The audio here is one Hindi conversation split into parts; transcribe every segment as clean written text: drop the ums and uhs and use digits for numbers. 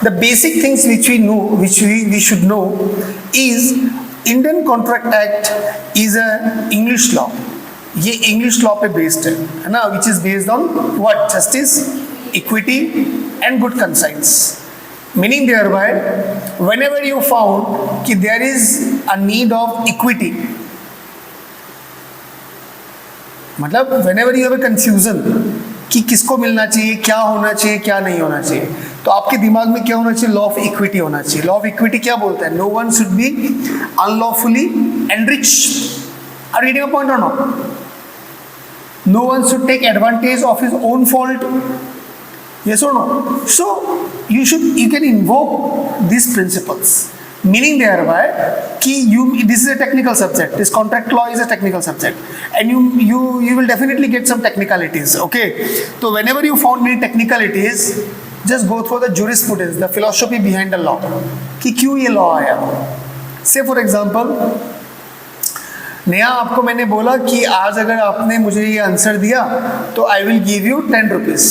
the basic things which we know, which we should know is Indian Contract Act is a English law. ये इंग्लिश लॉ पे बेस्ड है ना, which is based on what, justice, equity and good conscience. Meaning thereby whenever you found कि there is a need of equity, मतलब whenever you have a confusion कि किसको मिलना चाहिए, क्या होना चाहिए, क्या नहीं होना चाहिए, तो आपके दिमाग में क्या होना चाहिए, लॉ ऑफ इक्विटी होना चाहिए. लॉ ऑफ इक्विटी क्या बोलता है, no one should be unlawfully enriched. Are you getting a point और not? No one should take advantage of his own fault. Yes or no? So you can invoke these principles. Meaning thereby कि this is a technical subject. This contract law is a technical subject, and you will definitely get some technicalities. Okay. So whenever you found any technicalities, just go through the jurisprudence, the philosophy behind the law. कि क्यों ये law आया? Say for example, नया आपको मैंने बोला कि आज अगर आपने मुझे ये आंसर दिया तो I will give you 10 rupees.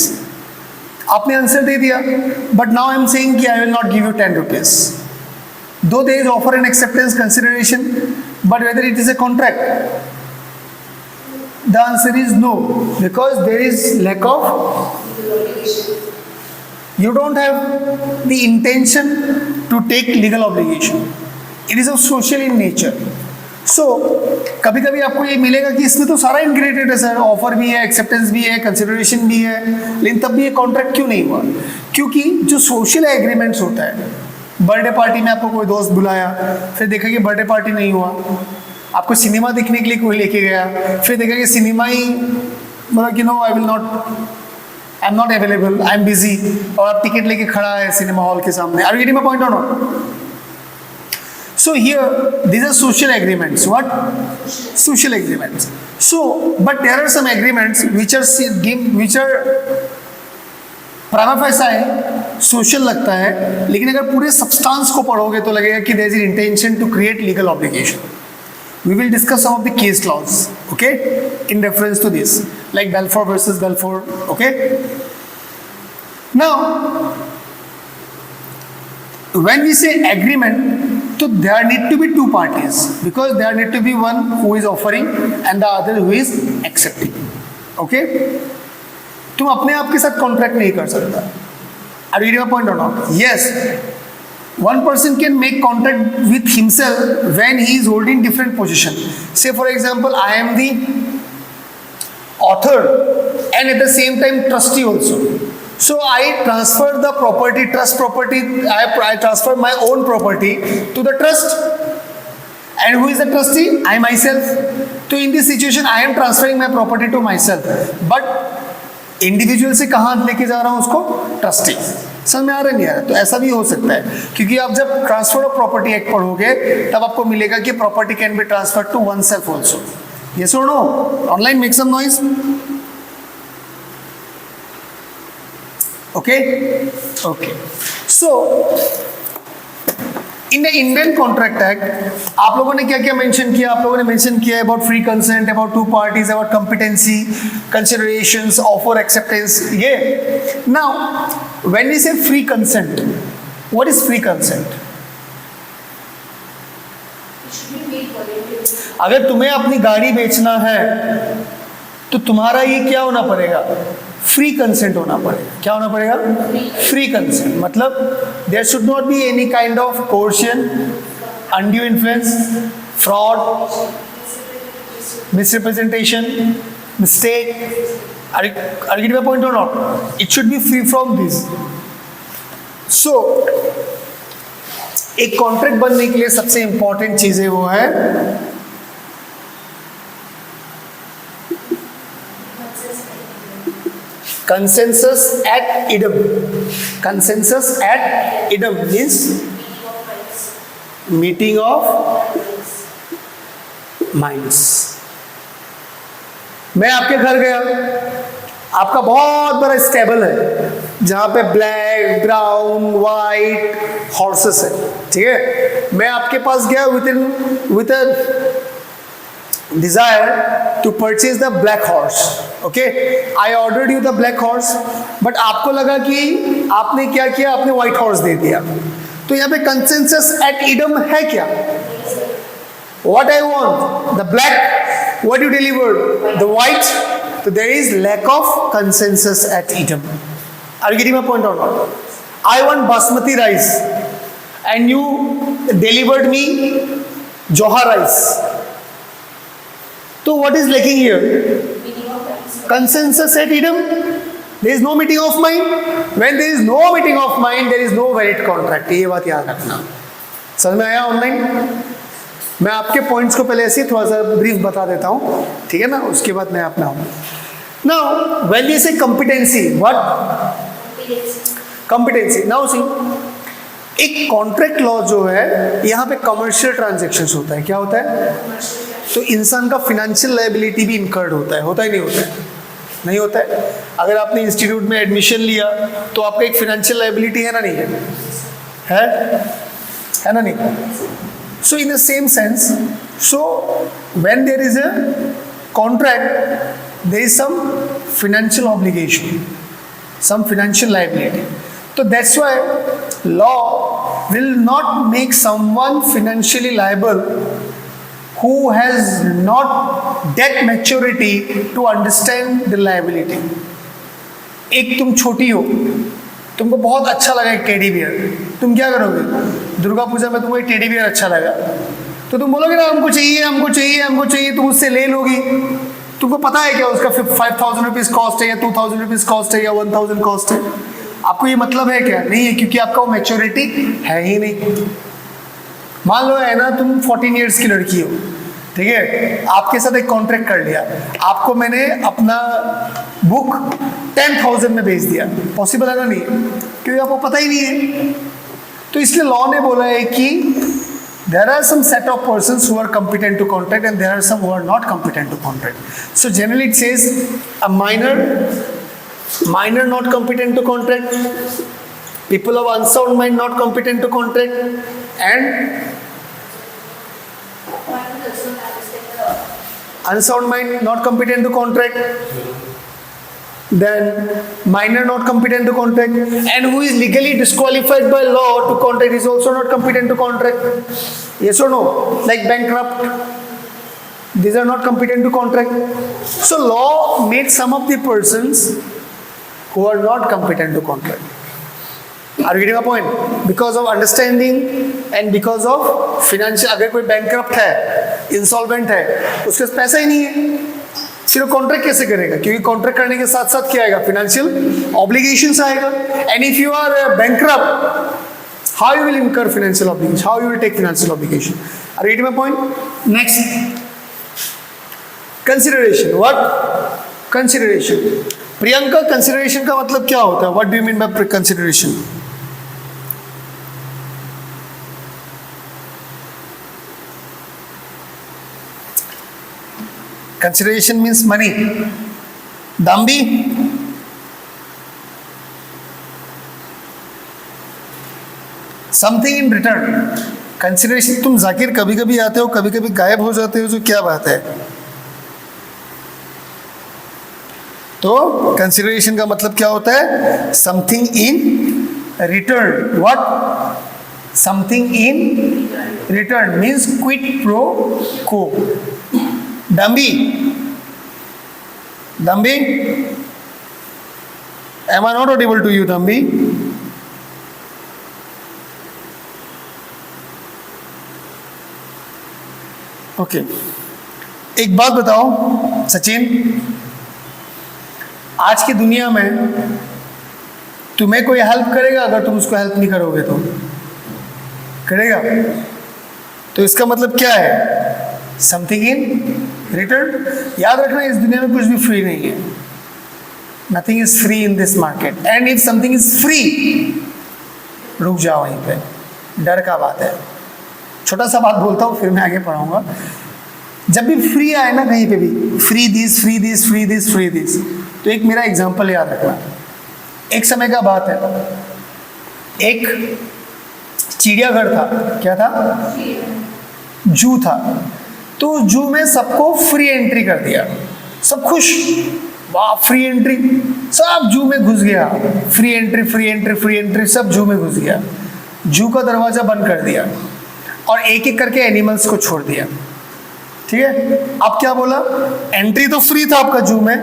आपने आंसर दे दिया, but now I am saying कि I will not give you 10 rupees. Though there is offer and acceptance consideration, but whether it is a contract, the answer is no, because there is lack of, you don't have the intention to take legal obligation. It is of social in nature. So कभी कभी आपको ये मिलेगा कि इसमें तो सारा इंग्रेडिएंट है सर, ऑफर भी है, एक्सेप्टेंस भी है, कंसिडरेशन भी है, लेकिन तब भी ये कॉन्ट्रैक्ट क्यों नहीं हुआ? क्योंकि जो सोशल एग्रीमेंट्स होता है, बर्थडे पार्टी में आपको कोई दोस्त बुलाया, फिर देखा कि बर्थडे पार्टी नहीं हुआ, आपको सिनेमा देखने के लिए कोई लेके गया, फिर देखा कि सिनेमा ही बोला कि no I am not available, I am busy, और आप टिकट लेके खड़ा है सिनेमा हॉल के सामने. Are you getting my point और not? So here these are social agreements. What? Social agreements. So but there are some agreements which are prima facie social लगता है, लेकिन अगर पूरे substance को पढ़ोगे तो लगेगा कि there is an intention to create legal obligation. We will discuss some of the case laws, okay, in reference to this, like Balfour versus Balfour, okay. Now when we say agreement, so there need to be two parties, because there need to be one who is offering and the other who is accepting. Okay? तुम अपने आप के साथ कॉन्ट्रैक्ट नहीं कर सकता. Are you getting my point or not? Yes. One person can make contract with himself when he is holding different position. Say for example, I am the author and at the same time trustee also. So I transfer the property, trust property, I transfer my own property to the trust. And who is the trustee? I myself. So in this situation, I am transferring my property to myself. But individual से कहाँ लेके जा रहा हूँ उसको? ट्रस्टी. समझ में आ रहा नहीं आ रहा? तो ऐसा भी हो सकता है, क्योंकि आप जब ट्रांसफर ऑफ प्रॉपर्टी एक्ट पढ़ोगे तब आपको मिलेगा कि property can be transfer to oneself also. Yes or no? Online, make some noise. Okay? Okay. So, in the Indian Contract Act, आप लोगों ने क्या क्या मेंशन किया? आप लोगों ने मेंशन किया about free consent, about two parties, about competency, considerations, offer, acceptance. Yeah. Now, when we say free consent, what is free consent? अगर तुम्हें अपनी गाड़ी बेचना है तो तुम्हारा ये क्या होना पड़ेगा? फ्री कंसेंट होना पड़ेगा. क्या होना पड़ेगा? Free consent. मतलब there should not be any kind of coercion, undue influence, fraud, misrepresentation, mistake. Are you getting my point और not? It should be free from this. So एक कॉन्ट्रैक्ट बनने के लिए सबसे इंपॉर्टेंट चीजें वो है consensus ad idem. Consensus ad idem means meeting of minds. मैं आपके घर गया, आपका बहुत बड़ा स्टेबल है जहां पे ब्लैक, ब्राउन, वाइट हॉर्सेस है, ठीक है. मैं आपके पास गया desire to purchase the black horse. Okay, I ordered you the black horse, but आपको लगा कि आपने क्या किया, आपने white horse दे दिया. तो यहाँ पे consensus at Edom है क्या? What I want, the black. What you delivered, the white. So there is lack of consensus at Edom. Are you getting my point or not? I want basmati rice, and you delivered me Johar rice. So what is lacking here? Consensus at Edom. There is no meeting of mind. When there is no meeting of mind, there is no valid contract. ये बात याद रखना. समझ में आया ऑनलाइन? मैं आपके पॉइंट्स को पहले ऐसे थोड़ा सा ब्रीफ बता देता हूँ, ठीक है ना? उसके बाद मैं अपना हूँ. Now, when we say competency, what? Competency. Now see, एक कॉन्ट्रैक्ट लॉ जो है, यहाँ पे कमर्शियल ट्रांजेक्शन्स होता है. क्या होता है? तो इंसान का फिनेंशियल लायबिलिटी भी इंकर्ड होता है नहीं होता है? नहीं होता है. अगर आपने इंस्टीट्यूट में एडमिशन लिया तो आपका एक फिनेंशियल लायबिलिटी है ना, नहीं है ना नहीं? So in the same sense, so when there is a contract, there is some financial obligation, some financial liability. So that's why law will not make someone financially liable who has not that maturity to understand the liability. एक तुम छोटी हो, तुमको बहुत अच्छा लगा एक टेडी बियर, तुम क्या करोगे? दुर्गा पूजा में तुमको एक टेडी बियर अच्छा लगा तो तुम बोलोगे ना हमको चाहिए हमको चाहिए हमको चाहिए, तुम उससे ले लोगी. तुमको पता है क्या उसका 5,000 रुपीज कॉस्ट है या 2,000 रुपीज कॉस्ट है या 1,000 कॉस्ट है? आपको ये मतलब है क्या? नहीं है, क्योंकि आपका वो मैच्योरिटी है ही नहीं. मान लो है ना, तुम 14 इयर्स की लड़की हो, ठीक है, आपके साथ एक कॉन्ट्रैक्ट कर लिया, आपको मैंने अपना बुक 10,000 में बेच दिया. पॉसिबल है ना? नहीं, क्योंकि आपको पता ही नहीं है. तो इसलिए लॉ ने बोला है कि there are some set of persons who are competent to contract and there are some who are not competent to contract. So generally it says a minor not competent to contract, people of unsound mind not competent to contract, and unsound mind not competent to contract, then minor not competent to contract, and who is legally disqualified by law to contract is also not competent to contract. Yes or no? Like bankrupt, these are not competent to contract. So law made some of the persons who are not competent to contract. Are you getting a point? Because of understanding and because of financial. अगर कोई bankrupt है, insolvent है, उसके पास पैसा ही नहीं है, सिर्फ कॉन्ट्रैक्ट कैसे करेगा? क्योंकि कॉन्ट्रैक्ट करने के साथ साथ क्या आएगा? फिनेंशियल ऑब्लिगेशंस आएगा. And if you are bankrupt, how you will incur financial obligation? How you will take financial obligation? Are you getting my point? Next, consideration. What? Consideration. Priyanka, consideration का मतलब क्या होता है? What do you mean by consideration? Consideration means money. दाम्बी, समथिंग इन रिटर्न. कंसिडरेशन. तुम जाकिर कभी कभी आते हो, कभी कभी गायब हो जाते हो, जो क्या बात है? तो कंसिडरेशन का मतलब क्या होता है? Something in return. What? Something in return means quid pro quo. डम्बी, डम्बी, am I not audible to you? डम्बी, ओके. एक बात बताओ सचिन, आज की दुनिया में तुम्हें कोई हेल्प करेगा अगर तुम उसको हेल्प नहीं करोगे तो? करेगा? तो इसका मतलब क्या है? Something in return. याद रखना, इस दुनिया में कुछ भी फ्री नहीं है. Nothing is free in this market. And if something is free, रुक जाओ वहीं पे, डर का बात है. छोटा सा बात बोलता हूँ, फिर मैं आगे पढ़ाऊंगा. जब भी फ्री आए ना कहीं पे भी, free this free this free this free this, तो एक मेरा एग्जांपल याद रखना. एक समय का बात है, एक चिड़ियाघर था. क्या था? जू था. तो जू में सबको फ्री एंट्री कर दिया, सब खुश, वाह फ्री एंट्री, सब जू में घुस गया, free entry free entry free entry, सब जू में घुस गया। जू का दरवाजा बंद कर दिया और एक एक करके एनिमल्स को छोड़ दिया। ठीक है, अब क्या बोला, एंट्री तो फ्री था आपका जू में,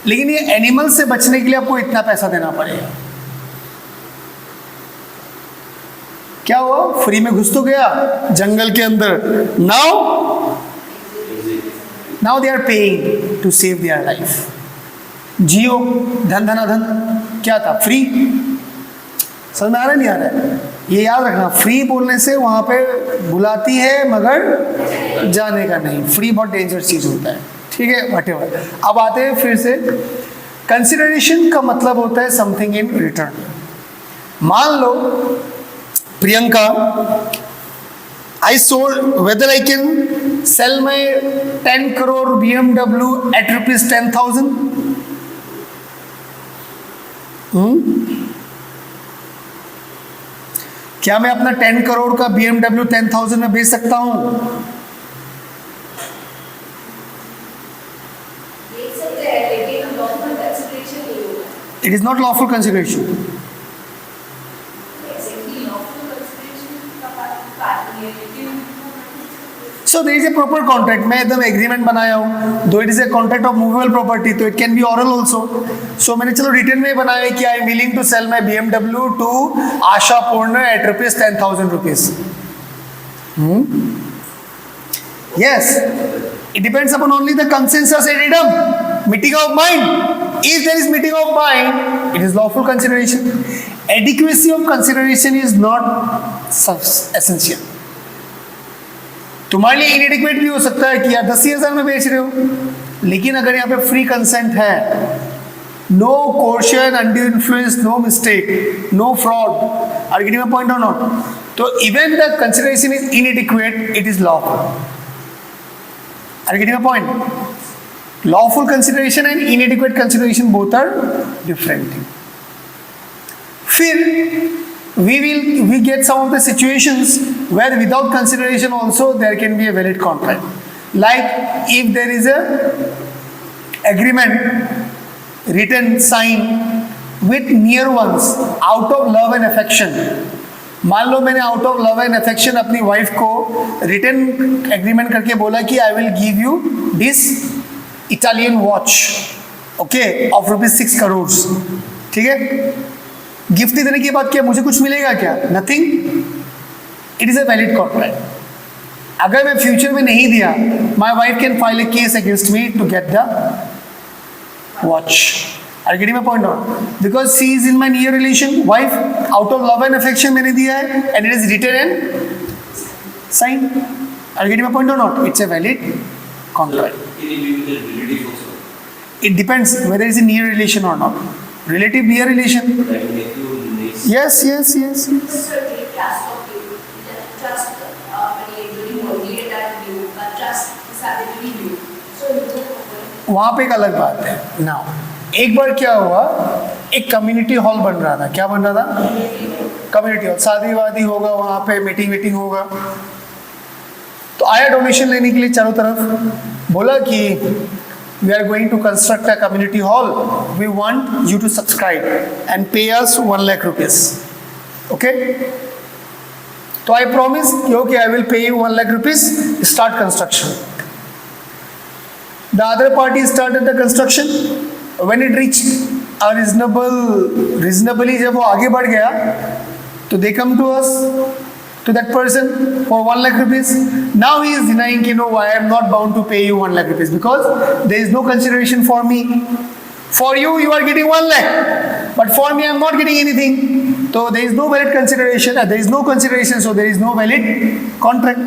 लेकिन ये एनिमल से बचने के लिए आपको इतना पैसा देना पड़ेगा। क्या हुआ, फ्री में घुस तो गया जंगल के अंदर, now they are paying to save their life. जियो धन धना धन क्या था, फ्री। समझ में आ रहा नहीं आ रहा है, ये याद रखना, फ्री बोलने से वहां पे बुलाती है मगर जाने का नहीं, फ्री बहुत डेंजरस चीज होता है। ठीक है, व्हाटएवर। अब आते हैं फिर से, कंसिडरेशन का मतलब होता है समथिंग इन रिटर्न। मान लो Priyanka, I sold, whether I can sell my 10 crore BMW at rupees 10,000? क्या मैं अपना 10 करोड़ का BMW 10,000 में बेच सकता हूं? It is not lawful consideration. So there is a proper contract. मैं एकदम एग्रीमेंट बनाया हूँ, though it is a contract of movable property, तो it can be oral also. So मैंने चलो रिटर्न में बनाया कि I am willing to sell my BMW to Asha Purna at rupees 10,000 rupees. Yes, it depends upon only the consensus and freedom, meeting of mind. If there is meeting of mind, it is lawful consideration. Adequacy of consideration is not essential. तुम्हारे लिए इनएडिक्वेट भी हो सकता है कि यार 10,000 में बेच रहे हो, लेकिन अगर यहाँ पे फ्री कंसेंट है, no coercion, undue influence, no mistake, no fraud, are getting my point और नॉट, तो even the consideration is inadequate, it is lawful. Are you getting my point? Lawful consideration and inadequate consideration both are different. फिर we get some of the situations where without consideration also there can be a valid contract. Like if there is a agreement written signed with near ones out of love and affection. मान लो मैंने out of love and affection अपनी वाइफ को रिटर्न एग्रीमेंट करके बोला कि I will give you this Italian watch, okay, of ₹6 crore. ठीक है, गिफ्ट देने के बाद क्या मुझे कुछ मिलेगा क्या? Nothing. It is a valid contract. अगर मैं फ्यूचर में नहीं दिया, my wife can file a case against me to get the watch. Are you getting my point out? Because she is in my near relation, wife, out of love and affection मैंने दिया है, and it is written and signed. Are you getting my point or not? It's a valid contract. It depends whether it's a near relation or not. Relative near relation. Yes. वहाँ पे एक अलग बात है। Now, एक बार क्या हुआ, एक कम्युनिटी हॉल बन रहा था। क्या बन रहा था? Community hall. शादी वादी होगा वहाँ पे, मीटिंग होगा। तो आया डोनेशन लेने के लिए चारों तरफ, बोला कि we are going to construct a community hall, we want you to subscribe and pay us 1 lakh rupees. Okay, तो I promise okay I will pay you 1 lakh rupees, start construction. The other party started the construction. When it reached a reasonably जब वो आगे बढ़ गया, तो they come to us, to that person for 1 lakh rupees. Now he is denying, you know, I am not bound to pay you 1 lakh rupees because there is no consideration for me. For you are getting 1 lakh, but for me I am not getting anything. So there is no valid consideration. There is no consideration, so there is no valid contract.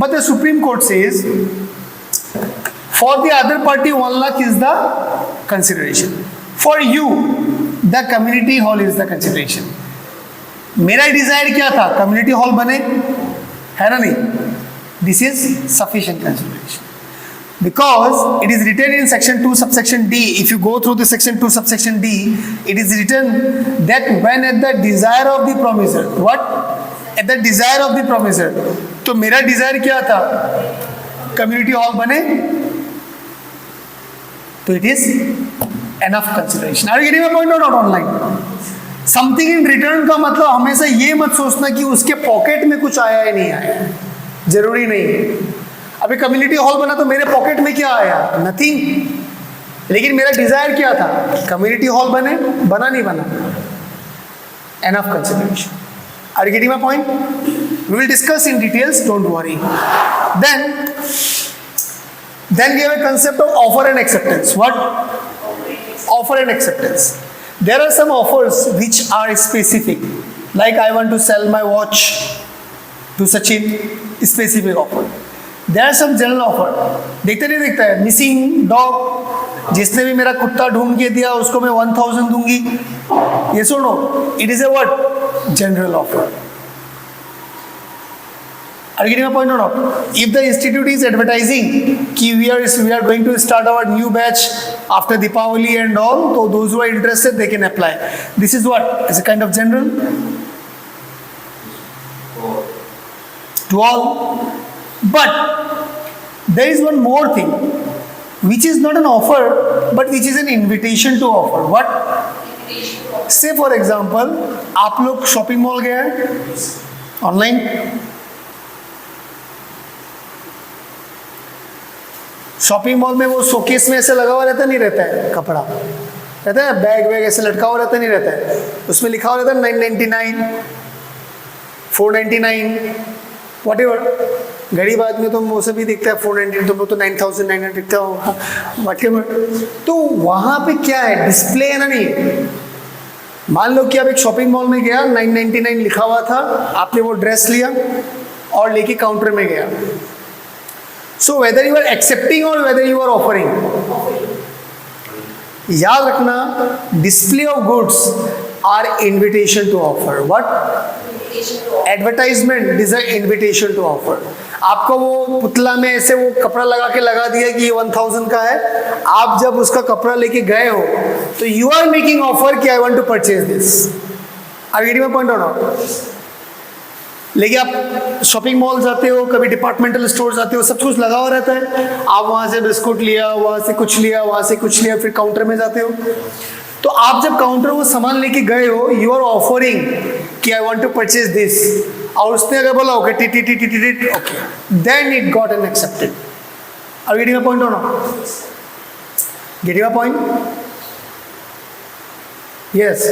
But the Supreme Court says, for the other party 1 lakh is the consideration. For you, the community hall is the consideration. मेरा डिजायर क्या था? कम्युनिटी हॉल बने, है ना नहीं? This is sufficient consideration. Because it is written in section 2 subsection D. If you go through the section 2 subsection D, it is written that when at the desire of the promisor, what? At the desire of the promisor. तो मेरा डिजायर क्या था? कम्युनिटी हॉल बने तो it is enough consideration. Are you getting my point और not? Online something in return का मतलब हमेशा ये मत सोचना कि उसके पॉकेट में कुछ आया या नहीं आया, जरूरी नहीं है। अभी कम्युनिटी हॉल बना तो मेरे पॉकेट में क्या आया? नथिंग। लेकिन मेरा डिजायर क्या था? कम्युनिटी हॉल बने, बना नहीं बना, enough consideration. Are you getting my point? We will discuss in details, don't worry. Then we have a concept of offer and acceptance. What? Offer and acceptance. There are some offers which are specific. Like I want to sell my watch to Sachin, specific offer. There are some general offer. देखते नहीं देखता है, मिसिंग डॉग, जिसने भी मेरा कुत्ता ढूंढ के दिया उसको मैं 1000 दूंगी। ये सुनो, it is A what? General offer. Are you getting my point or not? If the institute is advertising कि we are going to start our new batch after Deepavali and all, so those who are interested they can apply. This is what? It's a kind of general to all. But there is one more thing which is not an offer but which is an invitation to offer. What? Say for example, आप लोग शॉपिंग मॉल गए हैं ऑनलाइन, शॉपिंग मॉल में वो शोकेस में ऐसे लगा हुआ रहता नहीं रहता है, कपड़ा रहता है, बैग ऐसे लटका हुआ रहता नहीं रहता है, उसमें लिखा हुआ रहता है 999, 499, व्हाटएवर। गरीब आदमी तो वो भी दिखता है 499, तो वो तो 9900 दिखता होगा, व्हाटएवर। तो वहां पे क्या है? डिस्प्ले है ना? नहीं। मान लो कि आप एक शॉपिंग मॉल में गया, 999 लिखा हुआ था, आपने वो ड्रेस लिया और लेके काउंटर में गया। So whether you are accepting or whether you are offering, याद रखना, display of goods are invitation to offer. What? Advertisement is an invitation to offer. आपको वो पुतला में ऐसे वो कपड़ा लगा के लगा दिया कि ये 1000 का है, आप जब उसका कपड़ा लेके गए हो तो you are making offer कि I want to purchase this. Are you getting my point or not? लेकिन आप शॉपिंग मॉल जाते हो, कभी डिपार्टमेंटल स्टोर जाते हो, सब कुछ लगा हुआ रहता है, आप वहां से बिस्कुट लिया, वहां से कुछ लिया, वहां से कुछ लिया, फिर काउंटर में जाते हो। तो आप जब काउंटर वो सामान लेके गए हो, यू आर ऑफरिंग कि I want to purchase this, और उसने अगर बोला ओके टी टी टी टी टी okay, then it got an accepted. Are getting a point और not? Getting a point? Yes.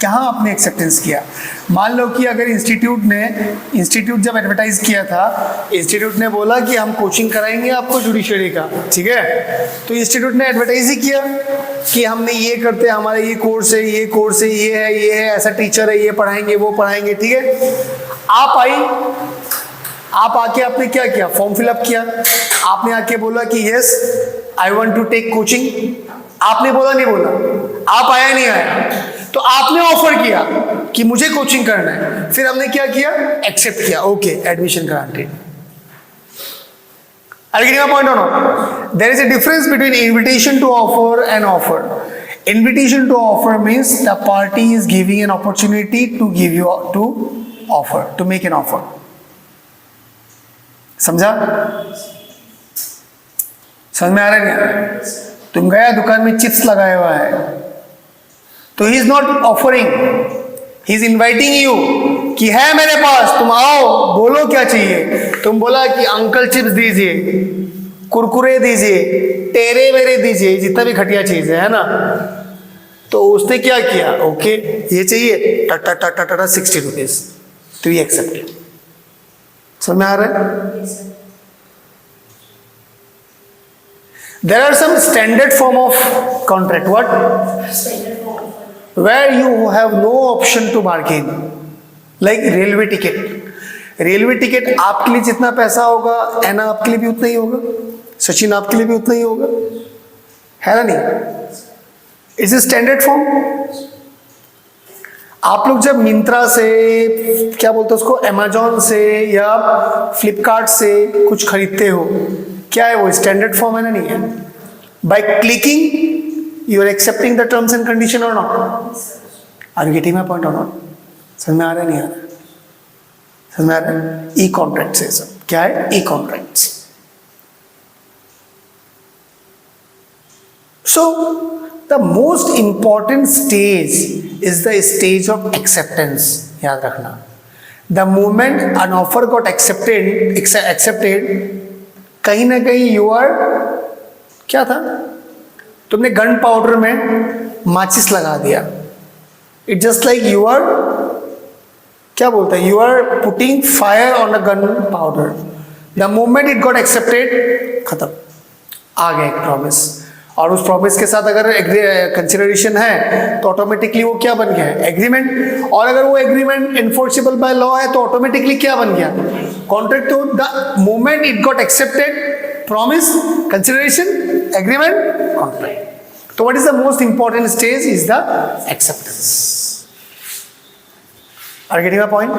कहाँ आपने एक्सेप्टेंस किया? मान लो कि अगर इंस्टीट्यूट जब एडवर्टाइज किया था, इंस्टीट्यूट ने बोला कि हम कोचिंग कराएंगे आपको जुडिशरी का, ठीक है, तो इंस्टीट्यूट ने एडवर्टाइज ही किया कि हमने ये करते हैं, हमारा ये कोर्स है, ये कोर्स है, ये है, ऐसा टीचर है, ये पढ़ाएंगे, वो पढ़ाएंगे, ठीक है। आप आके आपने क्या किया? फॉर्म फिलअप किया, आपने आके बोला कि yes I want to take coaching, आपने बोला नहीं बोला? आप आया नहीं आया? तो आपने ऑफर किया कि मुझे कोचिंग करना है, फिर हमने क्या किया? एक्सेप्ट किया, okay admission granted. Are you getting my point or not? There is a difference between invitation to offer and offer. Invitation to offer means the party is giving an opportunity to give you to offer, to make an offer. समझा? समझ में आ रहा है? नहीं? तुम गया दुकान में चिप्स लगाया हुआ है, तो he is not offering, he is inviting you कि है मेरे पास, तुम आओ, बोलो क्या चाहिए। तुम बोला कि अंकल चिप्स दीजिए, कुरकुरे दीजिए, टेरे मेरे दीजिए, जितना भी घटिया चीज है ना, तो उसने क्या किया? ओके ये चाहिए, टाटा टाटा टाटा 60 रुपीज, तो ये एक्सेप्टेड। समझ में आ रहा है? There are some standard form of contract. What? Where you have no option to bargain. Like railway ticket. Railway ticket आपके लिए जितना पैसा होगा, एना आपके लिए भी उतना ही होगा, सचिन आपके लिए भी उतना ही होगा, है ना? नहीं, इट्स ए स्टैंडर्ड फॉर्म। आप लोग जब मिंत्रा से, क्या बोलते हैं उसको, अमेजोन से या फ्लिपकार्ट से कुछ खरीदते हो, क्या है वो? स्टैंडर्ड फॉर्म है ना? नहीं है? By clicking you are accepting the terms and condition और not? Are you getting my point और नॉट? समझ में आ रहा है, नहीं आ रहा है? समझ में आ रहा है? ई कॉन्ट्रैक्ट से सब क्या है, e contract. So the most important stage is the stage of acceptance. याद रखना, the moment an offer got accepted, कहीं ना कहीं यू आर, क्या था, तुमने गन पाउडर में माचिस लगा दिया। It just like you are, क्या बोलते हैं, you are putting fire on a gunpowder. The moment it got accepted, खत्म, आ गया एक प्रॉमिस, और उस प्रॉमिस के साथ अगर कंसिडरेशन है तो ऑटोमेटिकली वो क्या बन गया है, एग्रीमेंट। और अगर वो एग्रीमेंट एनफोर्सेबल बाय लॉ है तो ऑटोमेटिकली क्या बन गया, कॉन्ट्रैक्ट। तो the moment it got accepted, promise, consideration, agreement, contract. तो what is the most important stage is the acceptance. Are getting my point?